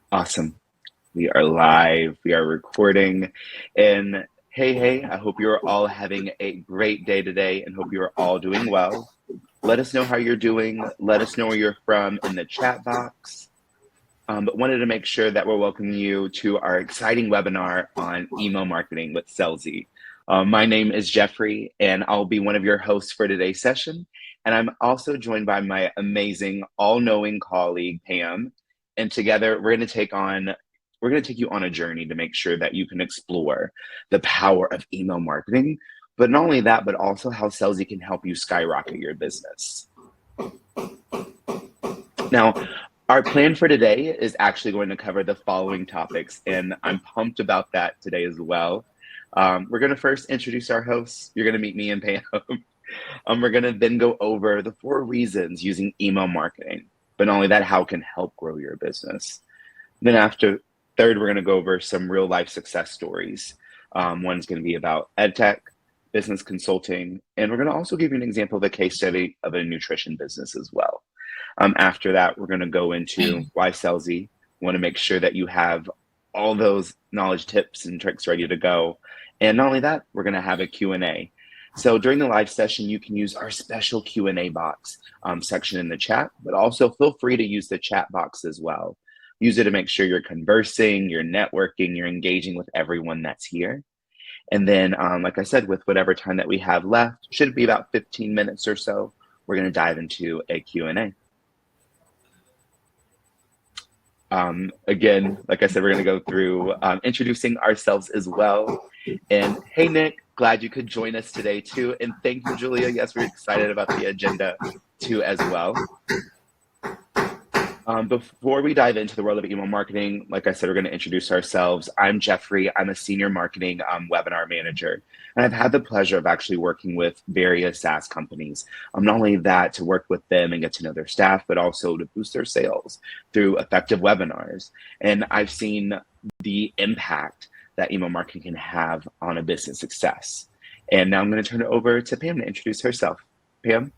Awesome. We are live. We are recording. And hey, I hope you're all having a great day today and hope you're all doing well. Let us know how you're doing. Let us know where you're from in the chat box. But wanted to make sure that we're welcoming you to our exciting webinar on email marketing with Selzy. My name is Jeffrey, and I'll be one of your hosts for today's session. And I'm also joined by my amazing, all-knowing colleague, Pam. And together, we're going to take you on a journey to make sure that you can explore the power of email marketing. But not only that, but also how Selzy can help you skyrocket your business. Now, our plan for today is actually going to cover the following topics, and I'm pumped about that today as well. We're going to first introduce our hosts. You're going to meet me and Pam. We're going to then go over the 4 reasons using email marketing, but not only that, how it can help grow your business. Then after third, we're going to go over some real life success stories. One's going to be about EdTech, business consulting, and we're going to also give you an example of a case study of a nutrition business as well. After that, we're going to go into why Selzy. Want to make sure that you have all those knowledge tips and tricks ready to go. And not only that, we're going to have a Q&A. So during the live session, you can use our special Q&A box section in the chat, but also feel free to use the chat box as well. Use it to make sure you're conversing, you're networking, you're engaging with everyone that's here. And then, like I said, with whatever time that we have left, should be about 15 minutes or so, we're going to dive into a Q&A. Again, like I said, we're going to go through introducing ourselves as well. And hey, Nick, glad you could join us today too. And thank you, Julia. Yes, we're excited about the agenda too as well. Before we dive into the world of email marketing, like I said, we're going to introduce ourselves. I'm Jeffrey. I'm a senior marketing webinar manager. And I've had the pleasure of actually working with various SaaS companies. Not only that, to work with them and get to know their staff, but also to boost their sales through effective webinars. And I've seen the impact that email marketing can have on a business success. And now I'm going to turn it over to Pam to introduce herself. Pam?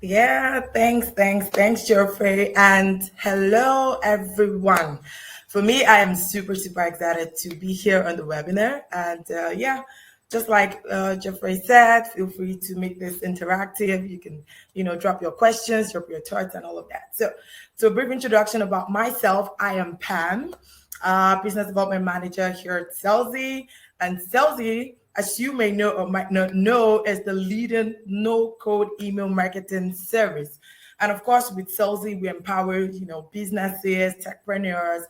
Yeah, thanks, Geoffrey. And hello, everyone. For me, I am super excited to be here on the webinar. And just like Geoffrey said, feel free to make this interactive. You can, drop your questions, drop your thoughts, and all of that. So a brief introduction about myself. I am Pam, business development manager here at Selzy. And Selzy, as you may know or might not know, is the leading no-code email marketing service. And of course, with Selzy, we empower, businesses, techpreneurs,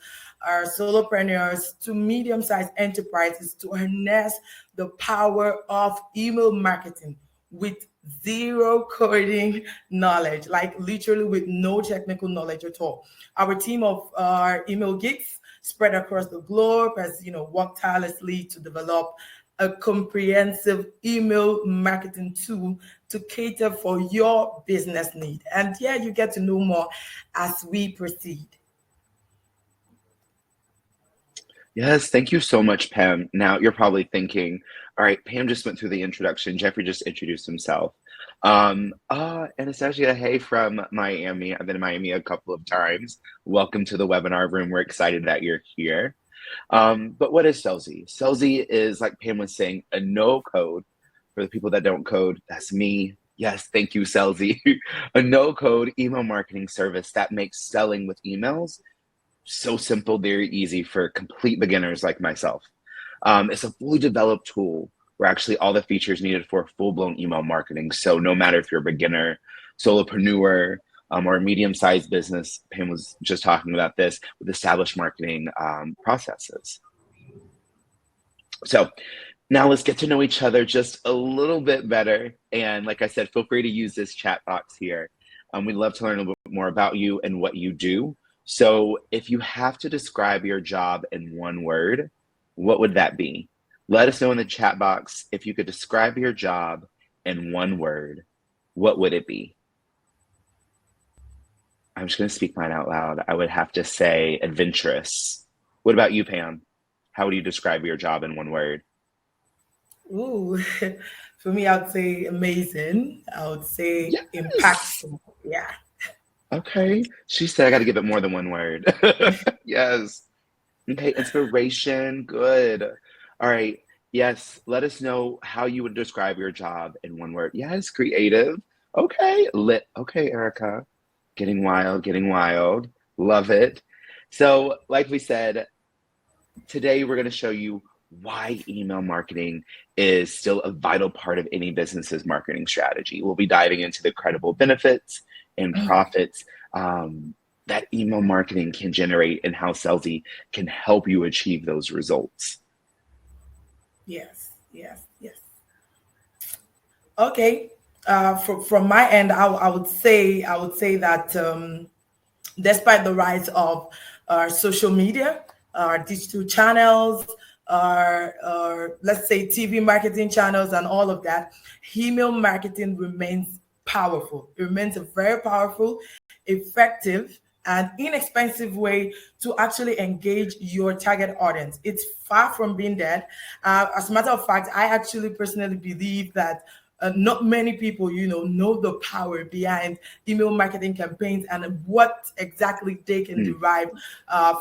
our solopreneurs to medium-sized enterprises to harness the power of email marketing with zero coding knowledge, like literally with no technical knowledge at all. Our team of email geeks spread across the globe has, worked tirelessly to develop a comprehensive email marketing tool to cater for your business need. And you get to know more as we proceed. Yes, thank you so much, Pam. Now you're probably thinking, all right, Pam just went through the introduction. Jeffrey just introduced himself. Anastasia, hey from Miami. I've been in Miami a couple of times. Welcome to the webinar room. We're excited that you're here. But what is Selzy? Selzy is, like Pam was saying, a no code. For the people that don't code, that's me. Yes, thank you, Selzy. A no code email marketing service that makes selling with emails so simple, very easy for complete beginners like myself. It's a fully developed tool where actually all the features needed for full-blown email marketing. So no matter if you're a beginner, solopreneur, or a medium-sized business, Pam was just talking about this with established marketing processes. So now let's get to know each other just a little bit better. And like I said, feel free to use this chat box here. We'd love to learn a little bit more about you and what you do. So if you have to describe your job in one word, what would that be? Let us know in the chat box if you could describe your job in one word, what would it be? I'm just going to speak mine out loud. I would have to say adventurous. What about you, Pam? How would you describe your job in one word? Ooh, for me, I would say amazing. I would say impactful. Yeah. Okay. She said I got to give it more than one word. Yes. Okay. Inspiration. Good. All right. Yes. Let us know how you would describe your job in one word. Yes. Creative. Okay. Lit. Okay, Erica. Getting wild. Getting wild. Love it. So, like we said, today we're going to show you why email marketing is still a vital part of any business's marketing strategy. We'll be diving into the credible benefits and profits that email marketing can generate and how Selzy can help you achieve those results. Yes, yes, yes. Okay. From my end, I would say that despite the rise of our social media, our digital channels, our let's say TV marketing channels, and all of that, email marketing remains powerful. It remains a very powerful, effective, and inexpensive way to actually engage your target audience. It's far from being dead. As a matter of fact, I actually personally believe that not many people, know the power behind email marketing campaigns and what exactly they can Mm, derive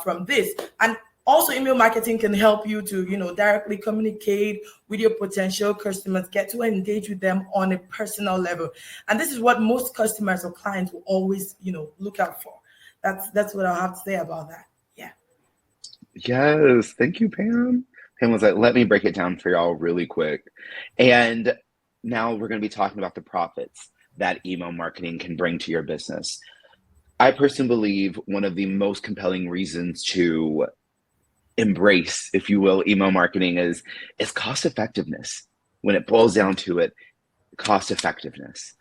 from this. And also, email marketing can help you to, directly communicate with your potential customers, get to engage with them on a personal level. And this is what most customers or clients will always, look out for. That's what I'll have to say about that. Yeah. yes. Thank you, Pam. Pam was like, let me break it down for y'all really quick. And now we're going to be talking about the profits that email marketing can bring to your business. I personally believe one of the most compelling reasons to embrace, if you will, email marketing is cost effectiveness. When it boils down to it, cost effectiveness.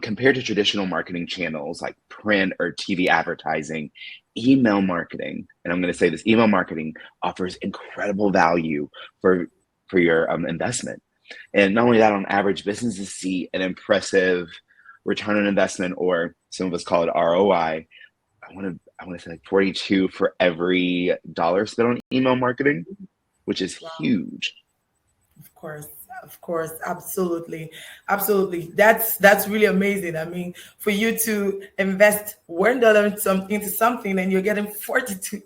Compared to traditional marketing channels like print or TV advertising, email marketing, and I'm going to say this, email marketing offers incredible value for your investment. And not only that, on average, businesses see an impressive return on investment, or some of us call it ROI. I want to say like 42 for every dollar spent on email marketing, which is Wow. huge. Of course, of course, absolutely, absolutely. That's really amazing. I mean, for you to invest $1 into something and you're getting 42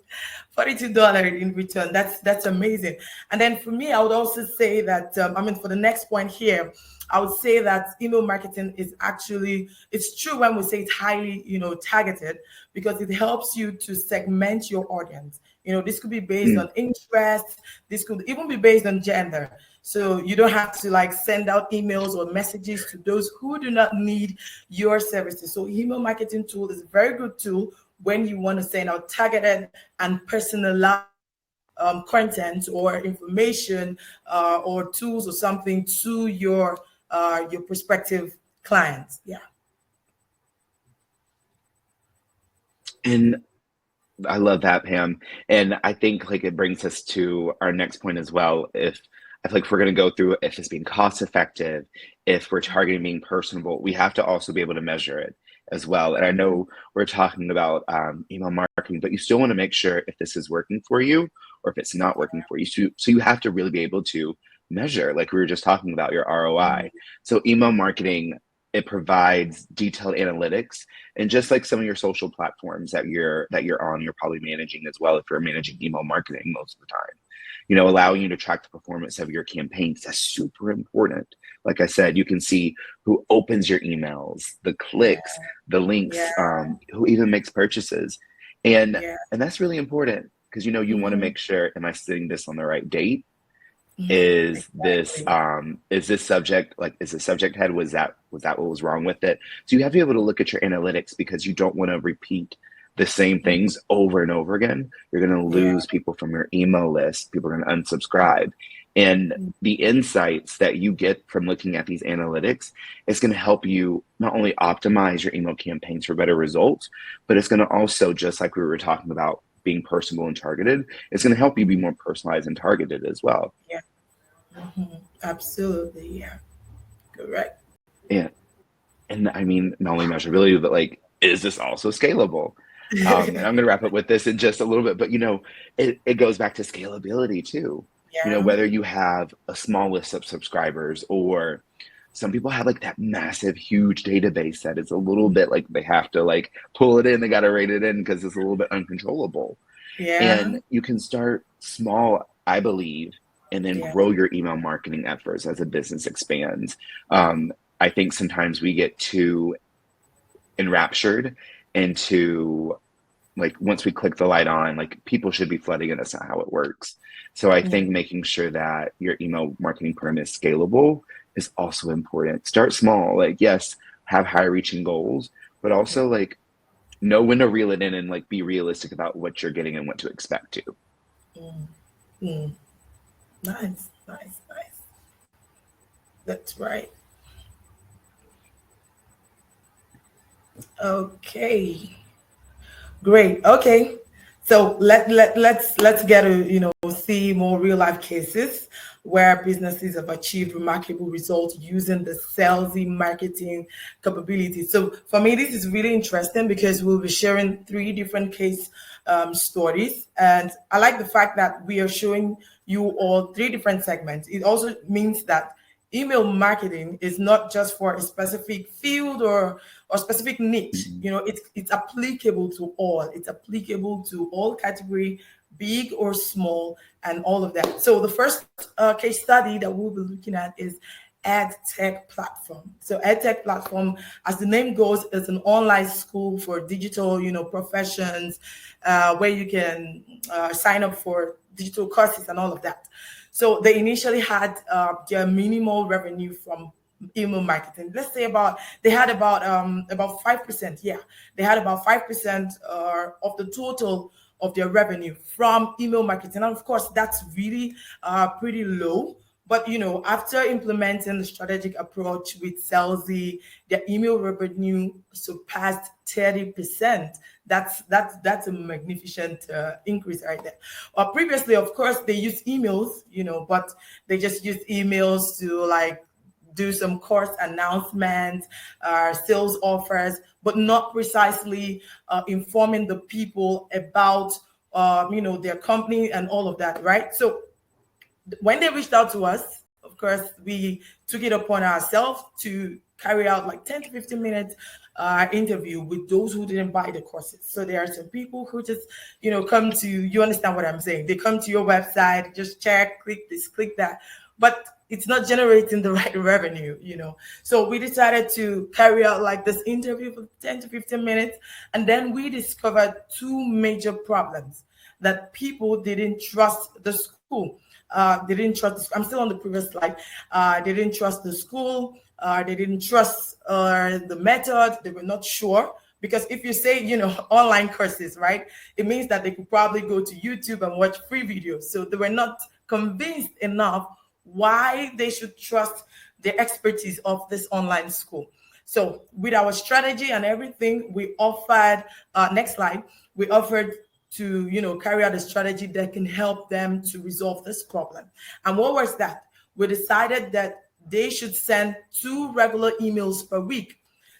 dollars in return. That's amazing. And then for me, I would also say that I mean, for the next point here, I would say that email marketing is actually, it's true when we say it's highly, targeted, because it helps you to segment your audience. This could be based Mm, on interest. This could even be based on gender. So you don't have to like send out emails or messages to those who do not need your services. So email marketing tool is a very good tool when you want to send out targeted and personalized content or information or tools or something to your prospective clients. Yeah. and I love that, Pam. And I think like it brings us to our next point as well. If I feel like if we're going to go through if it's being cost effective, if we're targeting being personable, we have to also be able to measure it as well. And I know we're talking about email marketing, but you still want to make sure if this is working for you or if it's not working for you. So you have to really be able to measure, like we were just talking about, your ROI. So email marketing, it provides detailed analytics, and just like some of your social platforms that you're on, you're probably managing as well if you're managing email marketing most of the time. Allowing you to track the performance of your campaigns, that's super important. Like I said, you can see who opens your emails, the Yeah. clicks, the links, Yeah. who even makes purchases. and Yeah. and that's really important because you want to Hmm. make sure, am I setting this on the right date? Exactly. Is this subject, like, is the subject head, was that what was wrong with it? So you have to be able to look at your analytics, because you don't want to repeat the same things over and over again. You're going to Yeah. lose people from your email list. People are going to unsubscribe. And the insights that you get from looking at these analytics is going to help you not only optimize your email campaigns for better results, but it's going to also, just like we were talking about being personal and targeted, it's going to help you be more personalized and targeted as well. Yeah. Absolutely. Yeah. Correct. And and I mean, not only measurability, but like, is this also scalable? And I'm going to wrap up with this in just a little bit, but it goes back to scalability too. Yeah. Whether you have a small list of subscribers or some people have like that massive, huge database that is a little bit like they have to like pull it in, they got to rate it in because it's a little bit uncontrollable. Yeah. And you can start small, I believe, and then Yeah. grow your email marketing efforts as a business expands. I think sometimes we get too enraptured into like once we click the light on, like people should be flooding in. That's not how it works. So I think making sure that your email marketing program is scalable is also important. Start small, like yes, have high reaching goals, but also like know when to reel it in and like be realistic about what you're getting and what to expect to. Mm. Nice, nice, nice. That's right. Okay. Great. Okay. So let's get to see more real life cases where businesses have achieved remarkable results using the Selzy marketing capabilities. So for me, this is really interesting because we'll be sharing three different case stories, and I like the fact that we are showing you all three different segments. It also means that email marketing is not just for a specific field or specific niche. Mhm. It's applicable to all. It's applicable to all category, big or small, and all of that. So the first case study that we'll be looking at is ed tech platform. So ed tech platform, as the name goes, is an online school for digital professions, where you can sign up for digital courses and all of that. So they initially had their minimal revenue from email marketing. Let's say they had about 5%. Yeah, they had about 5% of the total of their revenue from email marketing. And of course, that's really pretty low. But after implementing the strategic approach with Selzy, their email revenue surpassed 30%. That's a magnificent increase right there. Previously, of course, they used emails, but they just used emails to like do some course announcements, sales offers, but not precisely informing the people about their company and all of that, right? So when they reached out to us, of course, we took it upon ourselves to carry out like 10 to 15 minutes interview with those who didn't buy the courses. So there are some people who just, come to, you understand what I'm saying? They come to your website, just check, click this, click that, but it's not generating the right revenue. So we decided to carry out like this interview for 10 to 15 minutes. And then we discovered two major problems that people didn't trust the school. They didn't trust. I'm still on the previous slide. They didn't trust the school. They didn't trust the method. They were not sure because if you say online courses, right, it means that they could probably go to YouTube and watch free videos. So they were not convinced enough why they should trust the expertise of this online school. So with our strategy and everything, we offered. Next slide. We offered to carry out a strategy that can help them to resolve this problem. And what was that? We decided that they should send 2 regular emails per week.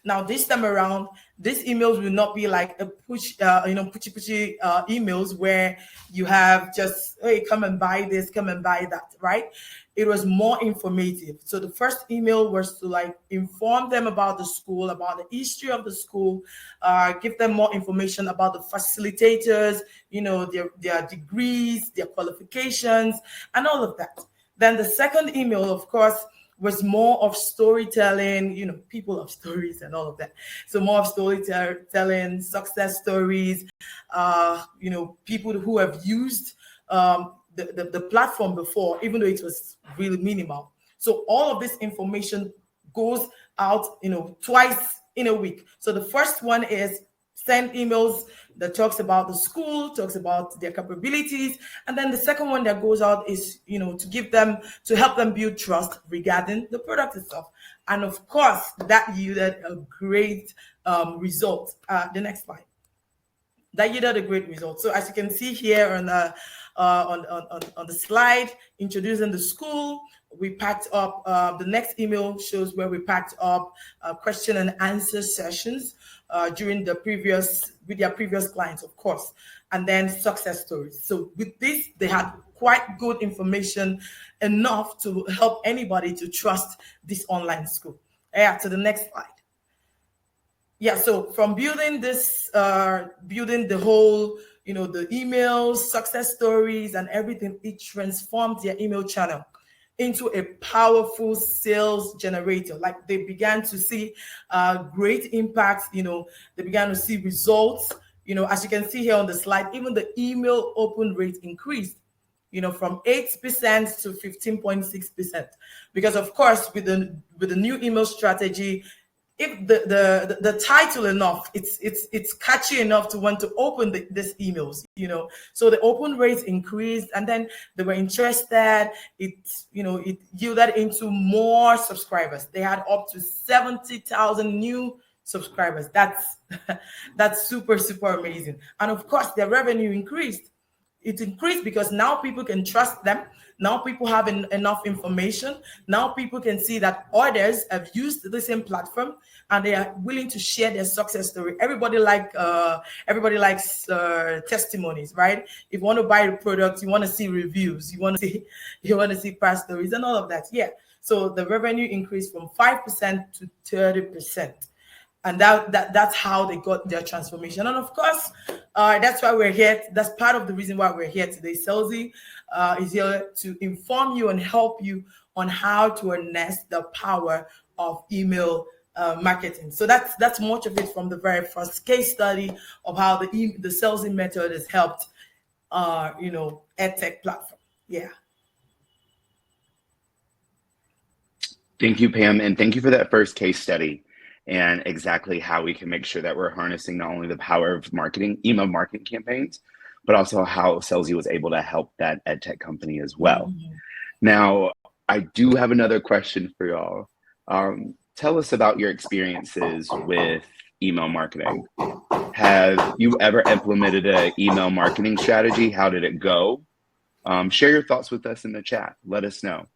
Now this time around, these emails will not be like a pushy emails where you have just, hey, come and buy this, come and buy that, right? It was more informative. So the first email was to like inform them about the school, about the history of the school, give them more information about the facilitators, their degrees, their qualifications, and all of that. Then the second email, of course, was more of storytelling, people of stories and all of that. So more of storytelling, success stories, people who have used the platform before, even though it was really minimal. So all of this information goes out, twice in a week. So the first one is send emails that talks about the school, talks about their capabilities, and then the second one that goes out is to help them build trust regarding the product itself. And of course, that yielded a great result. The next slide. That yielded a great result. So as you can see here on the on the slide introducing the school, we packed up the next email shows where we packed up question and answer sessions during the previous with their previous clients, of course, and then success stories. So with this, they had quite good information enough to help anybody to trust this online school. Yeah, to the next slide. Yeah, so from building this building the whole, the emails, success stories and everything, it transformed their email channel into a powerful sales generator. Like, they began to see great impacts. They began to see results. As you can see here on the slide, even the email open rate increased, from 8% to 15.6%. Because of course, with the new email strategy, if the title enough, it's catchy enough to want to open these emails. So the open rates increased, and then they were interested. It yielded into more subscribers. They had up to 70,000 new subscribers. That's that's super amazing. And of course, their revenue increased. It increased because now people can trust them. Now people have enough information. Now people can see that others have used the same platform and they are willing to share their success story. Everybody likes testimonies, right? If you want to buy a product, you want to see reviews, you want to see past stories and all of that. Yeah. So the revenue increased from 5% to 30%, and that's how they got their transformation. And of course, that's why we're here. That's part of the reason why we're here today. Selzy is here to inform you and help you on how to harness the power of email marketing. So that's much of it from the very first case study of how the Selzy method has helped edtech platform. Yeah. Thank you, Pam, and thank you for that first case study and exactly how we can make sure that we're harnessing not only the power of marketing, email marketing campaigns, but also how Selzy was able to help that ed tech company as well. Mm-hmm. Now, I do have another question for y'all. Tell us about your experiences with email marketing. Have you ever implemented an email marketing strategy? How did it go? Share your thoughts with us in the chat. Let us know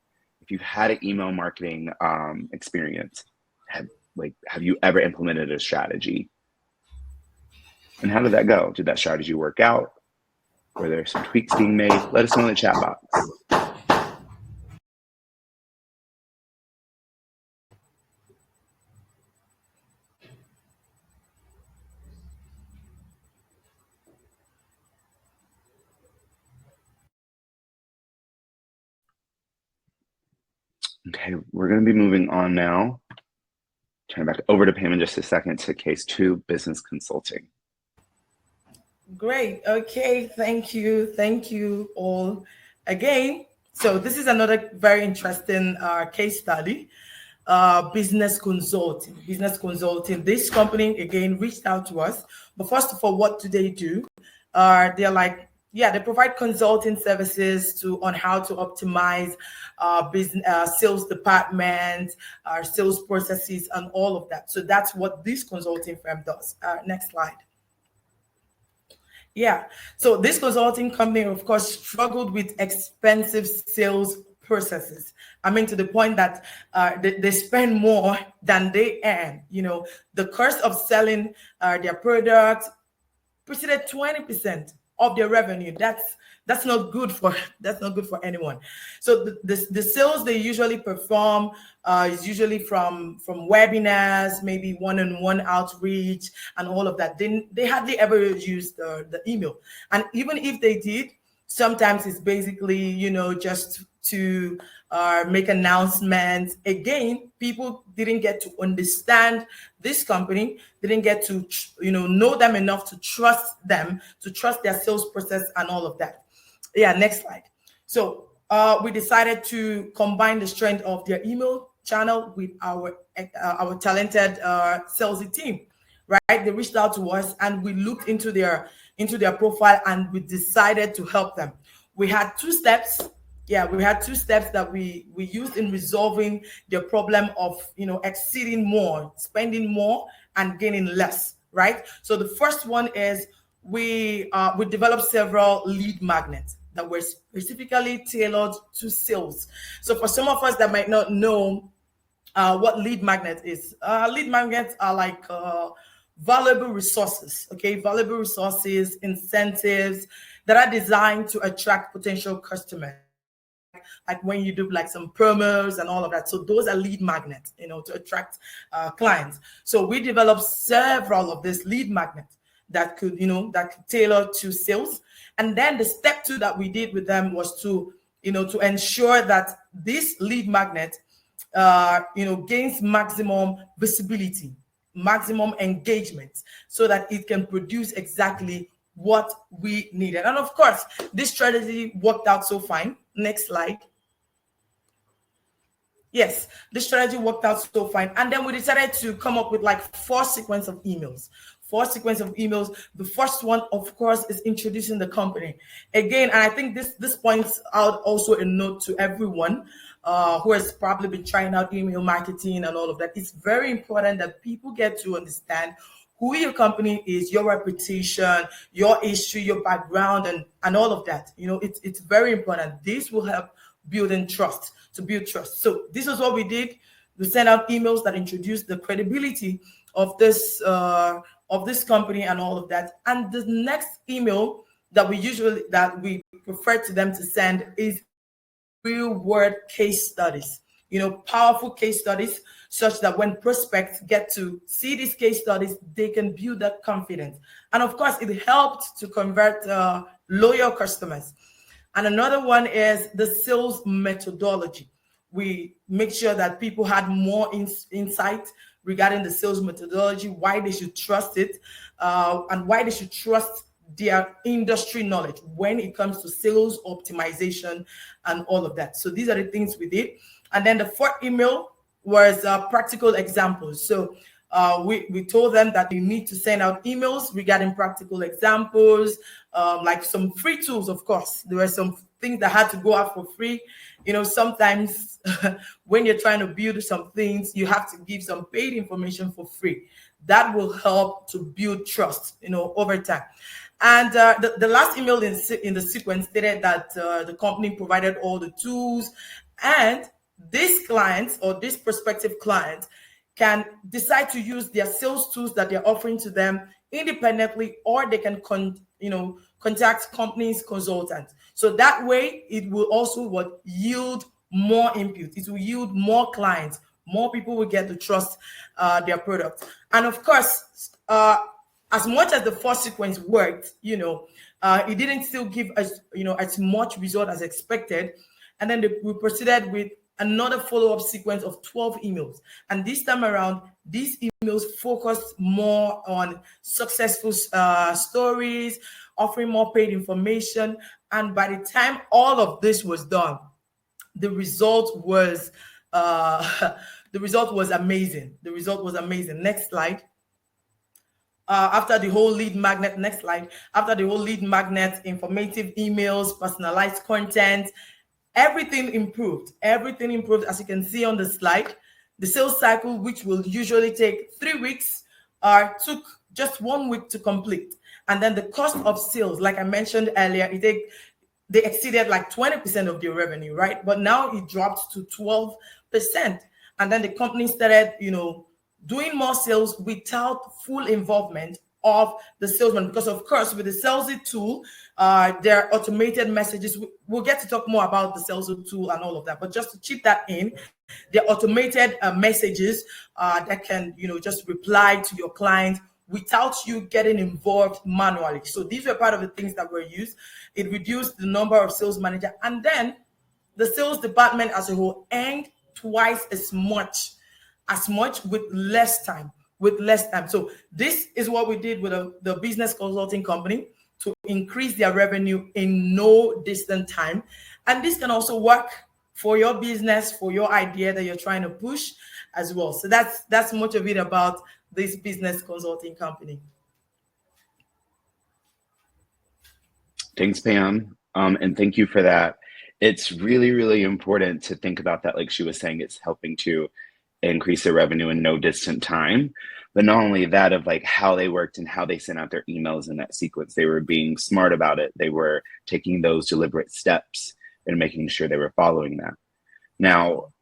if you've had an email marketing experience. Have you ever implemented a strategy? And how did that go? Did that strategy work out? Were there some tweaks being made? Let us know in the chat box. Okay, we're going to be moving on now. Turn back over to Pam in just a second to case 2, business consulting. Great. Okay. Thank you. Thank you all again. So this is another very interesting case study. Business consulting. This company again reached out to us. But first of all, what do? They're like, they provide consulting services on how to optimize business, sales department, sales processes, and all of that. So that's what this consulting firm does. Next slide. Yeah. So this consulting company, of course, struggled with expensive sales processes. I mean, to the point that they spend more than they earn. The cost of selling their product preceded 20% of their revenue. That's not good for anyone. So the sales they usually perform is usually from webinars, maybe one-on-one outreach and all of that. They hardly ever use the email, and even if they did, sometimes it's basically just to make announcements. Again, people didn't get to understand this company, didn't get to know them enough to trust them, to trust their sales process and all of that. Yeah, next slide. So we decided to combine the strength of their email channel with our talented Selzy team, right? They reached out to us and we looked into their profile and we decided to help them. We had 2 steps. Yeah, we had 2 steps that we used in resolving their problem of exceeding more, spending more, and gaining less, right? So the first one is we developed several lead magnets that were specifically tailored to sales. So for some of us that might not know what lead magnet is, lead magnets are like valuable resources, okay, valuable resources, incentives that are designed to attract potential customers, like when you do like some promos and all of that. So those are lead magnets, to attract clients. So we developed several of these lead magnets that could tailor to sales. And then the step two that we did with them was to ensure that this lead magnet gains maximum visibility, maximum engagement, so that it can produce exactly what we needed. And of course, this strategy worked out so fine. Next slide. Yes, the strategy worked out so fine. And then we decided to come up with like four sequence of emails. Four sequence of emails. The first one, of course, is introducing the company. Again, and I think this points out also a note to everyone who has probably been trying out email marketing and all of that. It's very important that people get to understand who your company is, your reputation, your history, your background, and all of that. It's very important. This will help building trust, to build trust. So this is what we did. We sent out emails that introduced the credibility of this company and all of that. And the next email that we prefer to them to send is real world case studies, powerful case studies, such that when prospects get to see these case studies, they can build that confidence. And of course, it helped to convert loyal customers. And another one is the sales methodology. We make sure that people had more insight regarding the sales methodology, why they should trust it, and why they should trust their industry knowledge when it comes to sales optimization and all of that. So these are the things we did. And then the fourth email was practical examples. So we told them that they need to send out emails regarding practical examples, like some free tools. Of course, there were some things that had to go out for free. Sometimes when you're trying to build some things, you have to give some paid information for free. That will help to build trust, over time. And the last email in the sequence stated that the company provided all the tools, and this client or this prospective client can decide to use their sales tools that they're offering to them independently, or they can contact companies consultants. So that way it will also yield more input. It will yield more clients. More people will get to trust their product. And of course, as much as the first sequence worked, it didn't still give us, as much result as expected. And then we proceeded with another follow-up sequence of 12 emails. And this time around, these emails focused more on successful stories, offering more paid information. And by the time all of this was done, the result was the result was amazing. The result was amazing. Next slide. After the whole lead magnet, next slide. After the whole lead magnet, informative emails, personalized content, everything improved. Everything improved, as you can see on the slide. The sales cycle, which will usually take 3 weeks, took just 1 week to complete. And then the cost of sales, like I mentioned earlier, they exceeded like 20% of their revenue, right? But now it dropped to 12%. And then the company started, doing more sales without full involvement of the salesman, because of course with the Selzy tool, there are automated messages. We'll get to talk more about the Selzy tool and all of that, but just to chip that in, there are automated messages that can just reply to your client without you getting involved manually. So these were part of the things that were used. It reduced the number of sales manager, and then the sales department as a whole earned twice as much with less time. So this is what we did with the business consulting company to increase their revenue in no distant time. And this can also work for your business, for your idea that you're trying to push as well. So that's much of it about this business consulting company. Thanks, Pam. And thank you for that. It's really, really important to think about that. Like she was saying, it's helping to increase their revenue in no distant time. But not only that, of like how they worked and how they sent out their emails in that sequence. They were being smart about it. They were taking those deliberate steps and making sure they were following that. Now,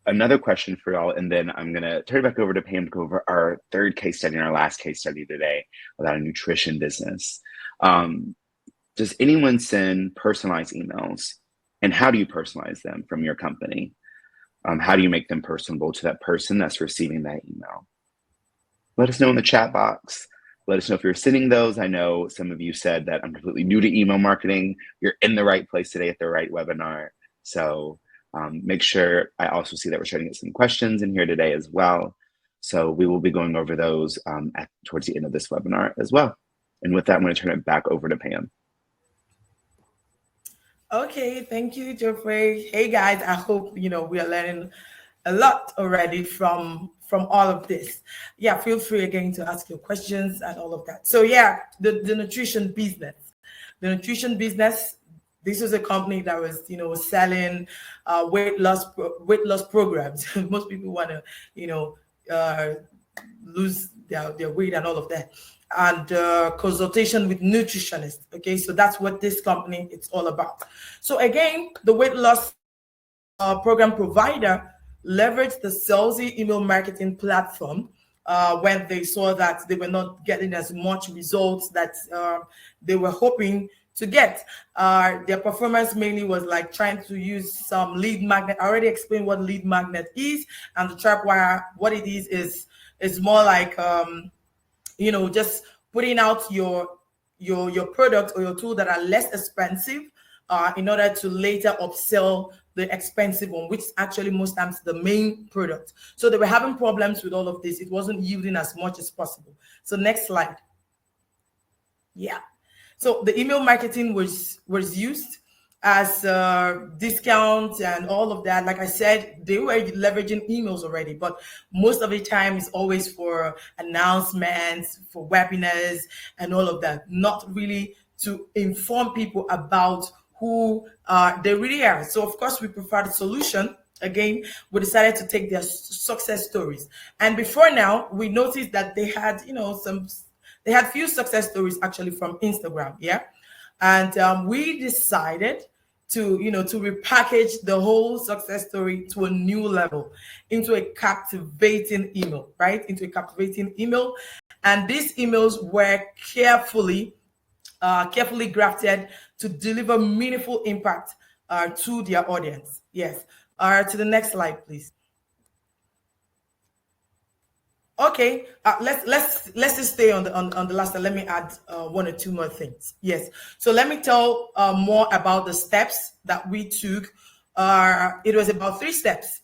another question for y'all, and then I'm going to turn it back over to Pam to go over our third case study and our last case study today about a nutrition business. Um, does anyone send personalized emails? And how do you personalize them from your company? How do you make them personable to that person that's receiving that email? Let us know in the chat box. Let us know if you're sending those. I know some of you said that I'm completely new to email marketing. You're in the right place today at the right webinar. So make sure, I also see that we're starting to get some questions in here today as well. So we will be going over those towards the end of this webinar as well. And with that, I'm going to turn it back over to Pam. Okay, thank you, Geoffrey. Hey guys, I hope we are learning a lot already from all of this. Yeah, feel free again to ask your questions and all of that. So yeah, the nutrition business. The nutrition business, this was a company that was selling weight loss programs. Most people want to uh, lose their weight and all of that, and consultation with nutritionists. Okay, so that's what this company it's all about. So again, the weight loss program provider leveraged the Selzy email marketing platform when they saw that they were not getting as much results that they were hoping to get. Their performance mainly was like trying to use some lead magnet. I already explained what lead magnet is, and the tripwire, what it is more like just putting out your product or your tool that are less expensive in order to later upsell the expensive one, which is actually most times the main product. So they were having problems with all of this. It wasn't yielding as much as possible. So next slide. Yeah. So the email marketing was used as discounts and all of that. Like I said, they were leveraging emails already, but most of the time is always for announcements, for webinars, and all of that. Not really to inform people about who they really are. So of course, we prefer the solution. Again, we decided to take their success stories, and before now, we noticed that they had they had few success stories actually from Instagram, yeah. And we decided to repackage the whole success story to a new level, into a captivating email, right? Into a captivating email, and these emails were carefully crafted to deliver meaningful impact to their audience. Yes. To the next slide, please. Okay, let's just stay on the last one. Let me add one or two more things. Yes, so let me tell more about the steps that we took. It was about 3 steps.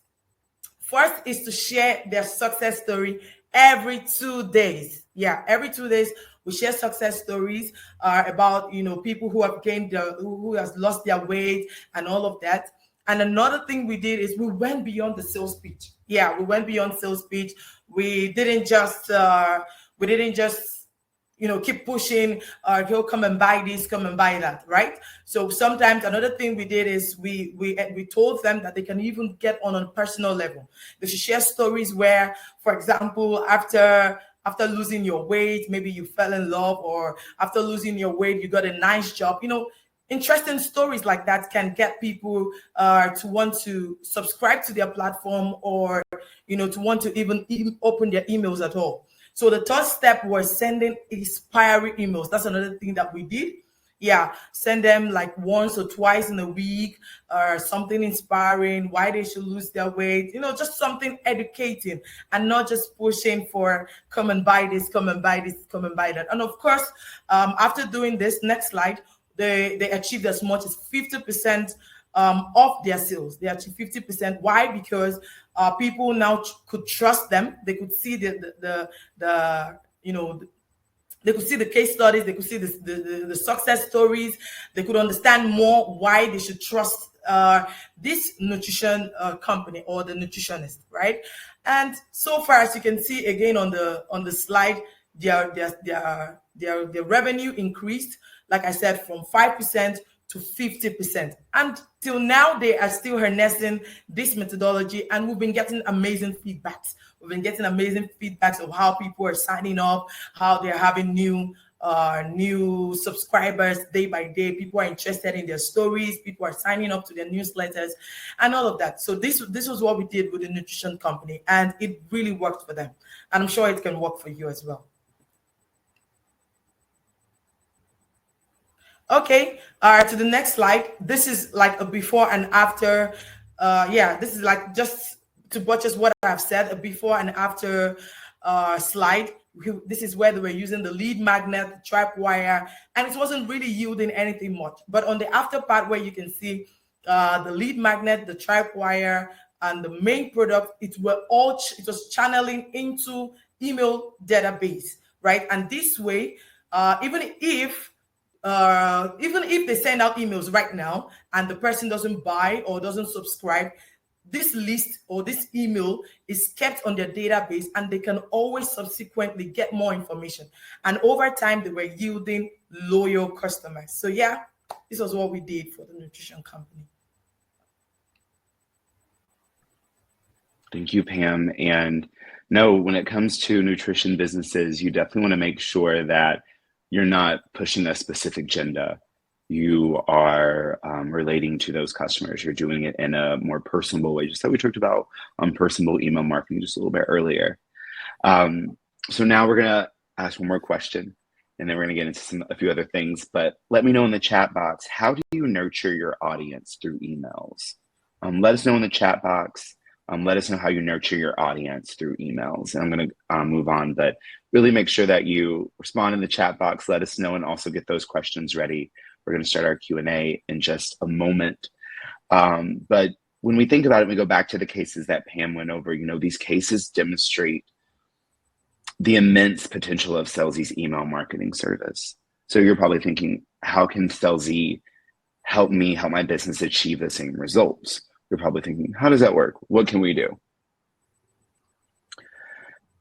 First is to share their success story every 2 days. Yeah, every 2 days we share success stories about people who have gained who has lost their weight and all of that. And another thing we did is we went beyond the sales pitch. Yeah, we went beyond sales pitch. We didn't just keep pushing, he'll come and buy this, come and buy that, right? So sometimes another thing we did is we told them that they can even get on a personal level. They should share stories where, for example, after losing your weight, maybe you fell in love, or after losing your weight, you got a nice job. Interesting stories like that can get people to want to subscribe to their platform, or to want to even open their emails at all. So the third step was sending inspiring emails. That's another thing that we did. Yeah, send them like once or twice in a week, or something inspiring, why they should lose their weight, just something educating, and not just pushing for come and buy this, come and buy this, come and buy that. And of course, after doing this, next slide, they achieved as much as 50% of their sales. They achieved 50%. Why? Because people now could trust them. They could see they could see the case studies. They could see the success stories. They could understand more why they should trust this nutrition company or the nutritionist, right? And so far, as you can see again on the slide, their revenue increased, like I said, from 5% to 50%. And till now, they are still harnessing this methodology, and we've been getting amazing feedbacks. We've been getting amazing feedbacks of how people are signing up, how they're having new new subscribers day by day. People are interested in their stories. People are signing up to their newsletters and all of that. So this was what we did with the nutrition company, and it really worked for them. And I'm sure it can work for you as well. Okay, to the next slide. This is like a before and after. Yeah, this is like just to buttress what I've said, a before and after slide. This is where they were using the lead magnet, the tripwire, and it wasn't really yielding anything much. But on the after part where you can see the lead magnet, the tripwire, and the main product, it was channeling into email database, right? And this way, even if they send out emails right now and the person doesn't buy or doesn't subscribe, this list or this email is kept on their database and they can always subsequently get more information. And over time, they were yielding loyal customers. So, yeah, this was what we did for the nutrition company. Thank you, Pam. And no, when it comes to nutrition businesses, you definitely want to make sure that you're not pushing a specific agenda. You are relating to those customers. You're doing it in a more personable way, just like we talked about on personal email marketing just a little bit earlier. So now we're going to ask one more question, and then we're going to get into a few other things. But let me know in the chat box, how do you nurture your audience through emails? Let us know in the chat box. Let us know how you nurture your audience through emails. And I'm going to move on, but really make sure that you respond in the chat box. Let us know and also get those questions ready. We're going to start our Q&A in just a moment. But when we think about it, we go back to the cases that Pam went over. These cases demonstrate the immense potential of Selzy's email marketing service. So you're probably thinking, how can Selzy help me help my business achieve the same results? You're probably thinking, how does that work? What can we do?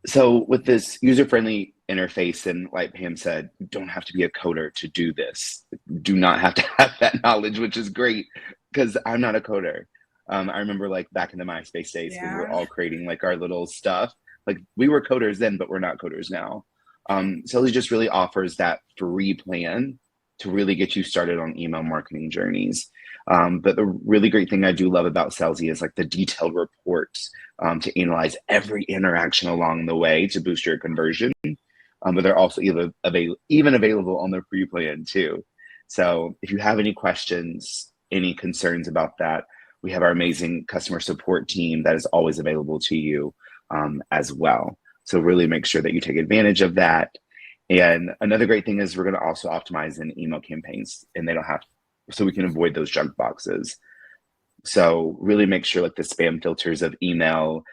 So with this user-friendly interface, and like Pam said, you don't have to be a coder to do this. You do not have to have that knowledge, which is great because I'm not a coder. I remember like back in the MySpace days, we were all creating like our little stuff. Like we were coders then, but we're not coders now. Selzy just really offers that free plan to really get you started on email marketing journeys. But the really great thing I do love about Selzy is like the detailed reports to analyze every interaction along the way to boost your conversion. But they're also even available on the free plan too. So if you have any questions, any concerns about that, we have our amazing customer support team that is always available to you as well. So really make sure that you take advantage of that. And another great thing is we're going to also optimize in email campaigns, and they don't have so we can avoid those junk boxes. So really make sure like the spam filters of email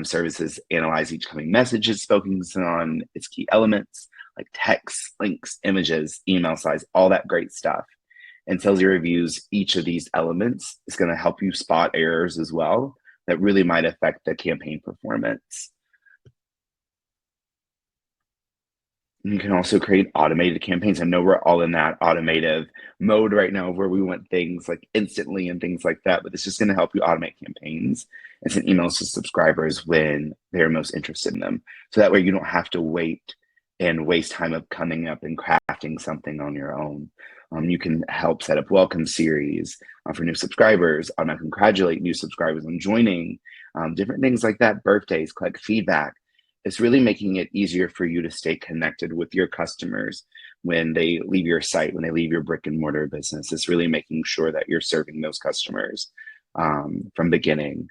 services analyze each coming messages, focusing on its key elements like text, links, images, email size, all that great stuff. And Selzy reviews each of these elements. It's going to help you spot errors as well that really might affect the campaign performance. You can also create automated campaigns. I know we're all in that automative mode right now where we want things like instantly and things like that, but it's just going to help you automate campaigns and send emails to subscribers when they're most interested in them. So that way you don't have to wait and waste time of coming up and crafting something on your own. You can help set up welcome series for new subscribers, automatically congratulate new subscribers on joining, different things like that, birthdays, collect feedback. It's really making it easier for you to stay connected with your customers when they leave your site, when they leave your brick and mortar business. It's really making sure that you're serving those customers from beginning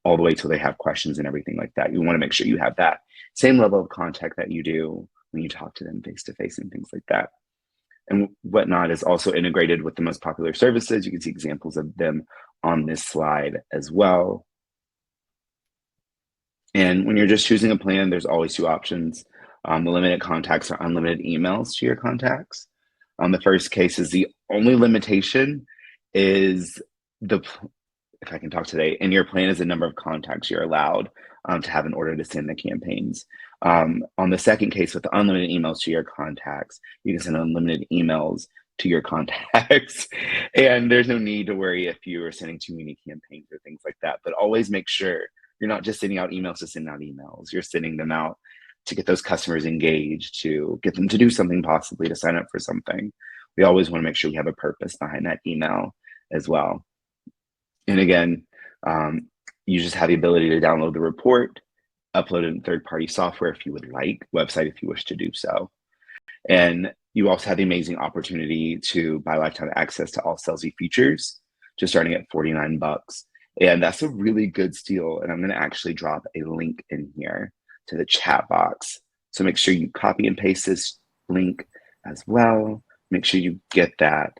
all the way till they have questions and everything like that. You want to make sure you have that same level of contact that you do when you talk to them face to face and things like that. And Whatnot is also integrated with the most popular services. You can see examples of them on this slide as well. And when you're just choosing a plan, there's always two options. The limited contacts or unlimited emails to your contacts. The first case is the only limitation is if I can talk today, and your plan is the number of contacts you're allowed to have in order to send the campaigns. On the second case with the unlimited emails to your contacts, you can send unlimited emails to your contacts. And there's no need to worry if you are sending too many campaigns or things like that, but always make sure you're not just sending out emails to send out emails. You're sending them out to get those customers engaged, to get them to do something, possibly to sign up for something. We always want to make sure we have a purpose behind that email as well. And again, you just have the ability to download the report, upload it in third-party software if you would like, website if you wish to do so. And you also have the amazing opportunity to buy lifetime access to all Selzy features, just starting at $49. And that's a really good steal. And I'm going to actually drop a link in here to the chat box. So make sure you copy and paste this link as well. Make sure you get that.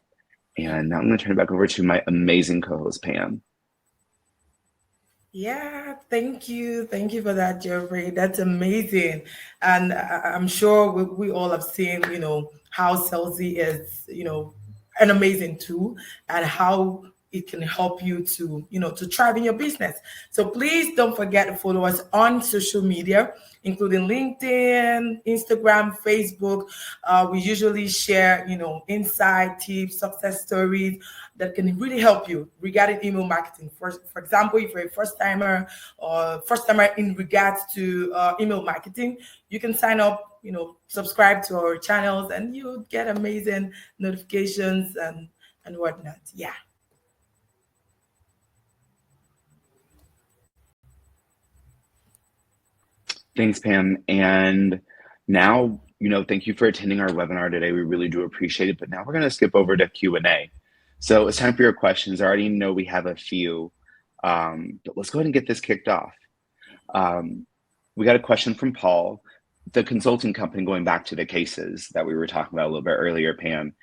And now I'm going to turn it back over to my amazing co-host, Pam. Yeah, thank you. Thank you for that, Jeffrey. That's amazing. And I'm sure we all have seen, how Selzy is, an amazing tool and how it can help you to, to thrive in your business. So please don't forget to follow us on social media, including LinkedIn, Instagram, Facebook. We usually share, insight tips, success stories that can really help you regarding email marketing. For example, if you're a first timer or first timer in regards to email marketing, you can sign up, subscribe to our channels, and you'll get amazing notifications and whatnot. Yeah. Thanks, Pam. And now, thank you for attending our webinar today. We really do appreciate it. But now we're going to skip over to Q&A. So it's time for your questions. I already know we have a few, but let's go ahead and get this kicked off. We got a question from Paul, the consulting company, going back to the cases that we were talking about a little bit earlier, Pam.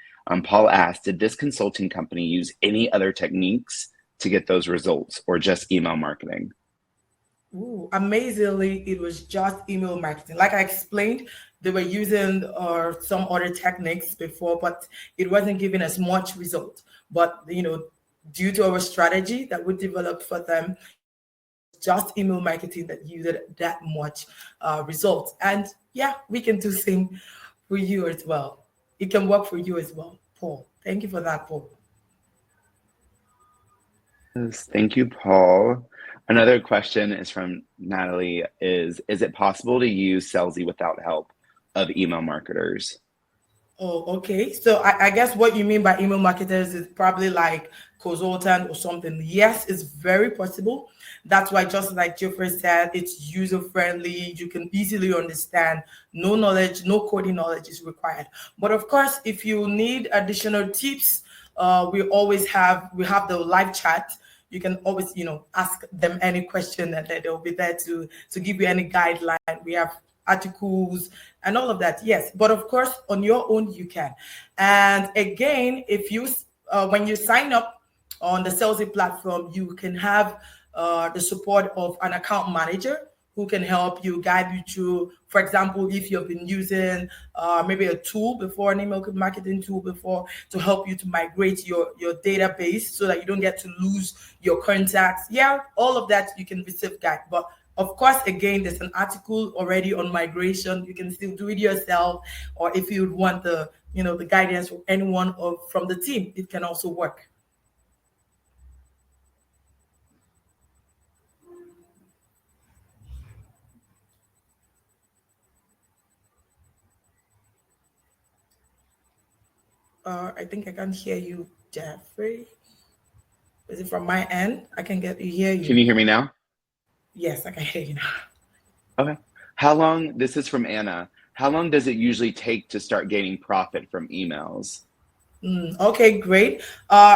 Paul asked, did this consulting company use any other techniques to get those results or just email marketing? Ooh, amazingly, it was just email marketing. Like I explained, they were using some other techniques before, but it wasn't giving us much result. But due to our strategy that we developed for them, just email marketing that yielded that much result. And yeah, we can do same for you as well. It can work for you as well, Paul. Thank you for that, Paul. Yes, thank you, Paul. Another question is from Natalie is it possible to use Selzy without help of email marketers? Oh, okay. So I guess what you mean by email marketers is probably like consultant or something. Yes, it's very possible. That's why, just like Jeffrey said, it's user friendly. You can easily understand. No knowledge, no coding knowledge is required. But of course, if you need additional tips, we have the live chat. You can always, ask them any question, and they'll be there to give you any guideline. We have articles and all of that. Yes, but of course, on your own you can. And again, if you when you sign up on the Salesy platform, you can have the support of an account manager who can help you, guide you through. For example, if you've been using maybe a tool before, an email marketing tool before, to help you to migrate your database so that you don't get to lose your contacts. Yeah, all of that you can receive guide. But of course, again, there's an article already on migration. You can still do it yourself, or if you want the guidance from anyone or from the team, it can also work. I think I can hear you, Jeffrey. Is it from my end? I can hear Can you. you hear me now? Yes, I can hear you now. Okay. This is from Anna. How long does it usually take to start gaining profit from emails? Okay, great.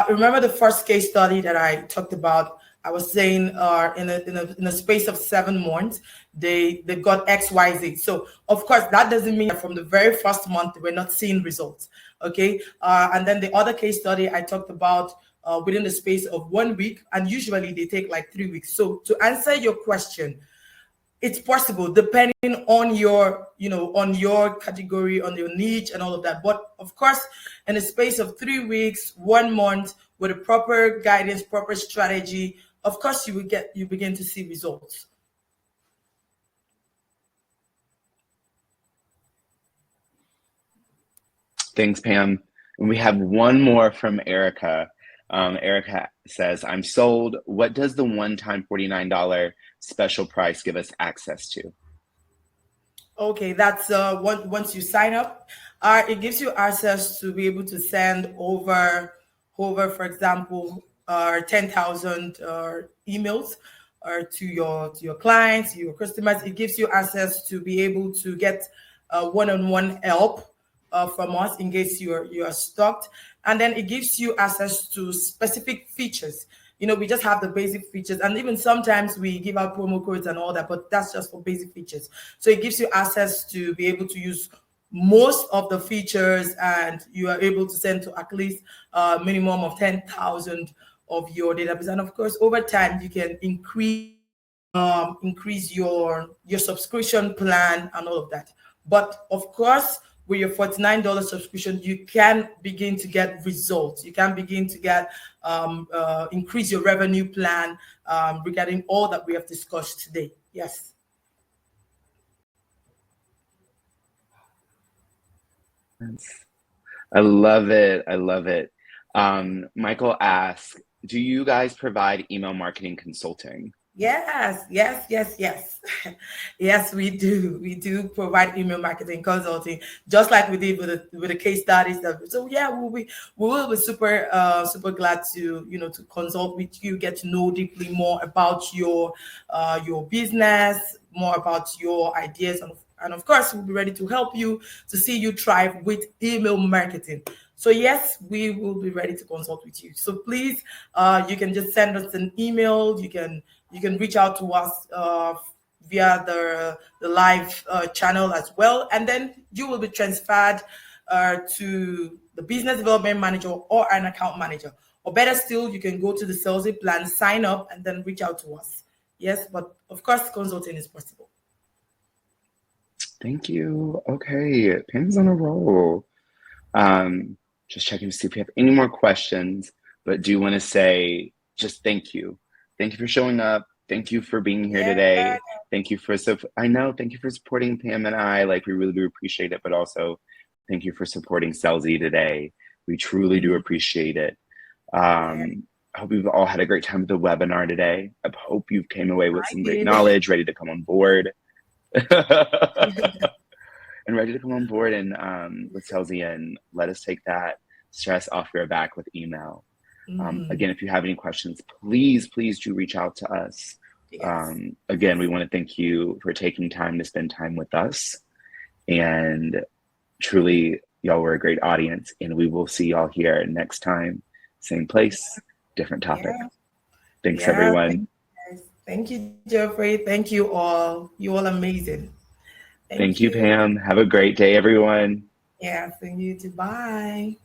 Remember the first case study that I talked about? I was saying in a space of 7 months, they got XYZ. So of course that doesn't mean that from the very first month they were not seeing results. Okay. And then the other case study I talked about within the space of 1 week, and usually they take like 3 weeks. So to answer your question, it's possible depending on your on your category, on your niche and all of that. But of course, in a space of 3 weeks, 1 month, with a proper guidance, proper strategy, of course you begin to see results. Thanks, Pam. And we have one more from Erica. Erica says, I'm sold. What does the one-time $49 special price give us access to? Okay, that's once you sign up, it gives you access to be able to send over, for example, 10,000 emails to your clients, your customers. It gives you access to be able to get one-on-one help from us in case you are stuck, and then it gives you access to specific features. We just have the basic features, and even sometimes we give out promo codes and all that, but that's just for basic features. So it gives you access to be able to use most of the features, and you are able to send to at least a minimum of 10,000 of your database. And of course, over time, you can increase your subscription plan and all of that. But of course, with your $49 subscription, you can begin to get results. You can begin to get increase your revenue plan regarding all that we have discussed today. Yes. I love it. I love it. Michael asks, do you guys provide email marketing consulting? Yes, yes, yes, yes. Yes, we do. We do provide email marketing consulting, just like we did with the case studies. So yeah, we will be super glad to to consult with you, get to know deeply more about your business, more about your ideas, and of course, we'll be ready to help you to see you thrive with email marketing. So yes, we will be ready to consult with you. So please, you can just send us an email. You can reach out to us via the live channel as well, and then you will be transferred to the business development manager or an account manager. Or better still, you can go to the Selzy plan, sign up, and then reach out to us. Yes, but of course, consulting is possible. Thank you. Okay, Pam's on a roll. Um, just checking to see if we have any more questions, but do want to say just thank you. Thank you for showing up. Thank you for being here Yeah. today. Thank you for I know, thank you for supporting Pam and I. Like we really do appreciate it, but also thank you for supporting Selzy today. We truly do Mhm. appreciate it. Yeah, I hope you've all had a great time with the webinar today. I hope you came away with I some great did. knowledge, ready to come on board. And ready to come on board and with Selzy and let us take that stress off your back with email. Mhm. Again, if you have any questions, please, please do reach out to us. Yes. Again, we want to thank you for taking time to spend time with us. And truly, y'all were a great audience. And we will see y'all here next time. Same place, different topic. Yeah. Thanks, Yeah. Thank everyone. you, guys. Thank you, Jeffrey. Thank you all. You all amazing. Thank Thank you, you. Pam. Have a great day, everyone. Yeah. Thank you too. Bye.